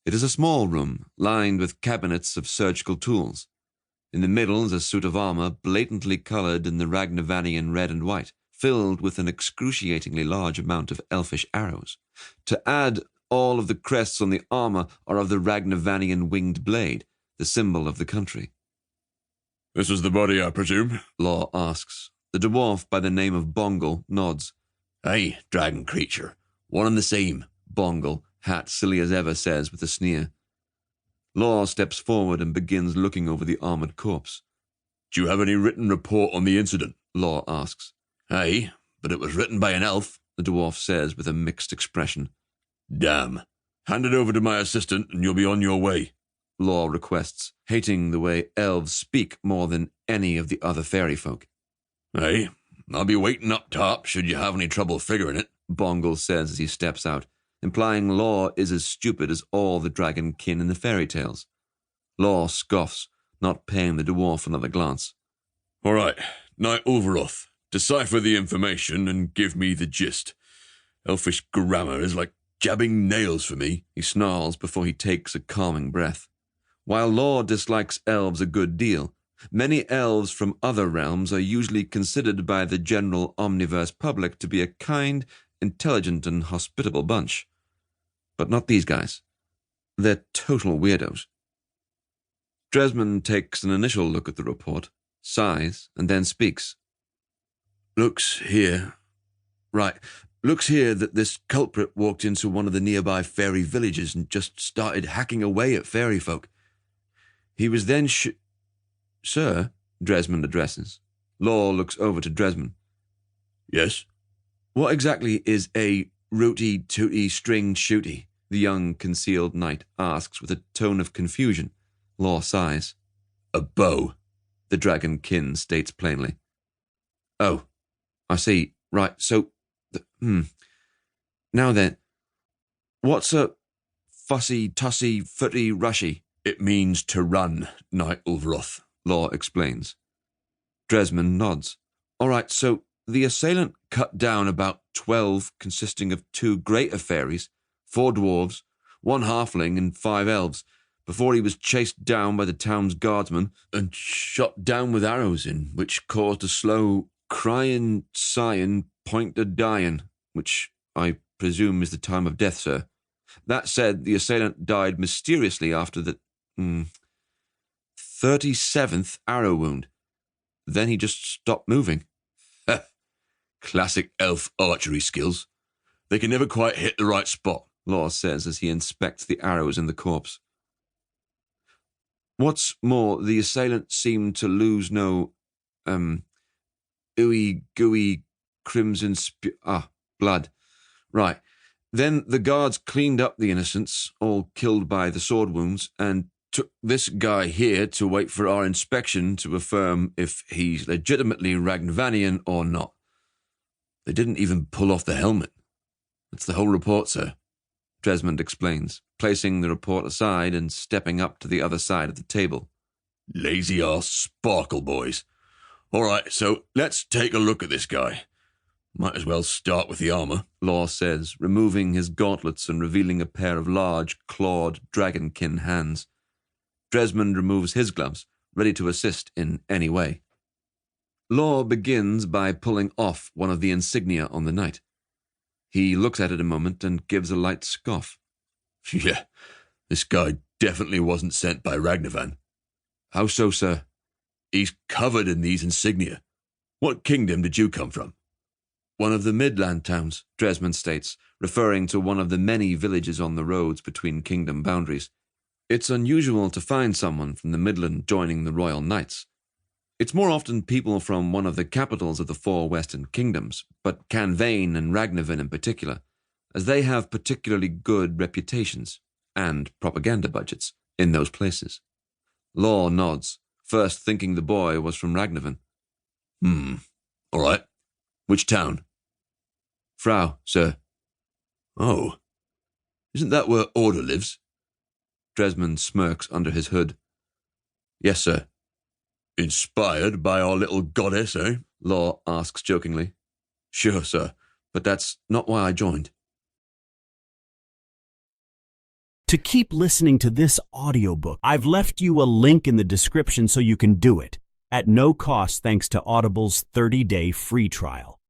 It is a small room, lined with cabinets of surgical tools. In the middle is a suit of armor blatantly colored in the Ragnavanian red and white, filled with an excruciatingly large amount of elfish arrows. To add, all of the crests on the armor are of the Ragnavanian winged blade, the symbol of the country. "This is the body, I presume?" Law asks. The dwarf by the name of Bongle nods. "Aye, dragon creature. One and the same." Bongle, hat silly as ever, says with a sneer. Law steps forward and begins looking over the armored corpse. "Do you have any written report on the incident?" Law asks. "Aye, but it was written by an elf," the dwarf says with a mixed expression. "Damn. Hand it over to my assistant and you'll be on your way," Law requests, hating the way elves speak more than any of the other fairy folk. "Aye, I'll be waiting up top should you have any trouble figuring it," Bongle says as he steps out, implying Law is as stupid as all the dragon kin in the fairy tales. Law scoffs, not paying the dwarf another glance. "All right, Knight Ulveroth, decipher the information and give me the gist. Elfish grammar is like jabbing nails for me," he snarls before he takes a calming breath. While Law dislikes elves a good deal, many elves from other realms are usually considered by the general omniverse public to be a kind, intelligent, and hospitable bunch. But not these guys. They're total weirdos. Dresmond takes an initial look at the report, sighs, and then speaks. Looks here that this culprit walked into one of the nearby fairy villages and just started hacking away at fairy folk. He was then Sir, Dresmond addresses. Law looks over to Dresmond. "Yes?" "What exactly is a rooty-tooty string shooty?" the young concealed knight asks with a tone of confusion. Law sighs. "A bow," the dragon kin states plainly. "Oh, I see. Right, so... Now then, what's a fussy-tussy-footy-rushy?" "It means to run, Knight Ulveroth," Law explains. Dresmond nods. "All right, so the assailant cut down about 12, consisting of 2 greater fairies, 4 dwarves, 1 halfling, and 5 elves, before he was chased down by the town's guardsmen and shot down with arrows in, which caused a slow, crying, sighing, point of dying, which I presume is the time of death, sir. That said, the assailant died mysteriously after the 37th arrow wound. Then he just stopped moving." "Classic elf archery skills. They can never quite hit the right spot," Law says as he inspects the arrows in the corpse. "What's more, the assailant seemed to lose no, ooey-gooey crimson blood. Right. Then the guards cleaned up the innocents, all killed by the sword wounds, and took this guy here to wait for our inspection to affirm if he's legitimately Ragnavanian or not. They didn't even pull off the helmet. That's the whole report, sir," Dresmond explains, placing the report aside and stepping up to the other side of the table. "Lazy-ass sparkle boys. All right, so let's take a look at this guy. Might as well start with the armor," Law says, removing his gauntlets and revealing a pair of large, clawed, dragonkin hands. Dresmond removes his gloves, ready to assist in any way. Law begins by pulling off one of the insignia on the knight. He looks at it a moment and gives a light scoff. "Yeah, this guy definitely wasn't sent by Ragnavan." "How so, sir?" "He's covered in these insignia. What kingdom did you come from?" "One of the Midland towns," Dresmond states, referring to one of the many villages on the roads between kingdom boundaries. It's unusual to find someone from the Midland joining the Royal Knights. It's more often people from one of the capitals of the 4 Western Kingdoms, but Canvain and Ragnavan in particular, as they have particularly good reputations and propaganda budgets in those places. Law nods, first thinking the boy was from Ragnavan. All right. Which town?" "Frau, sir." "Oh. Isn't that where Order lives?" Dresmond smirks under his hood. "Yes, sir." "Inspired by our little goddess, eh?" Law asks jokingly. "Sure, sir, but that's not why I joined." To keep listening to this audiobook, I've left you a link in the description so you can do it, at no cost thanks to Audible's 30-day free trial.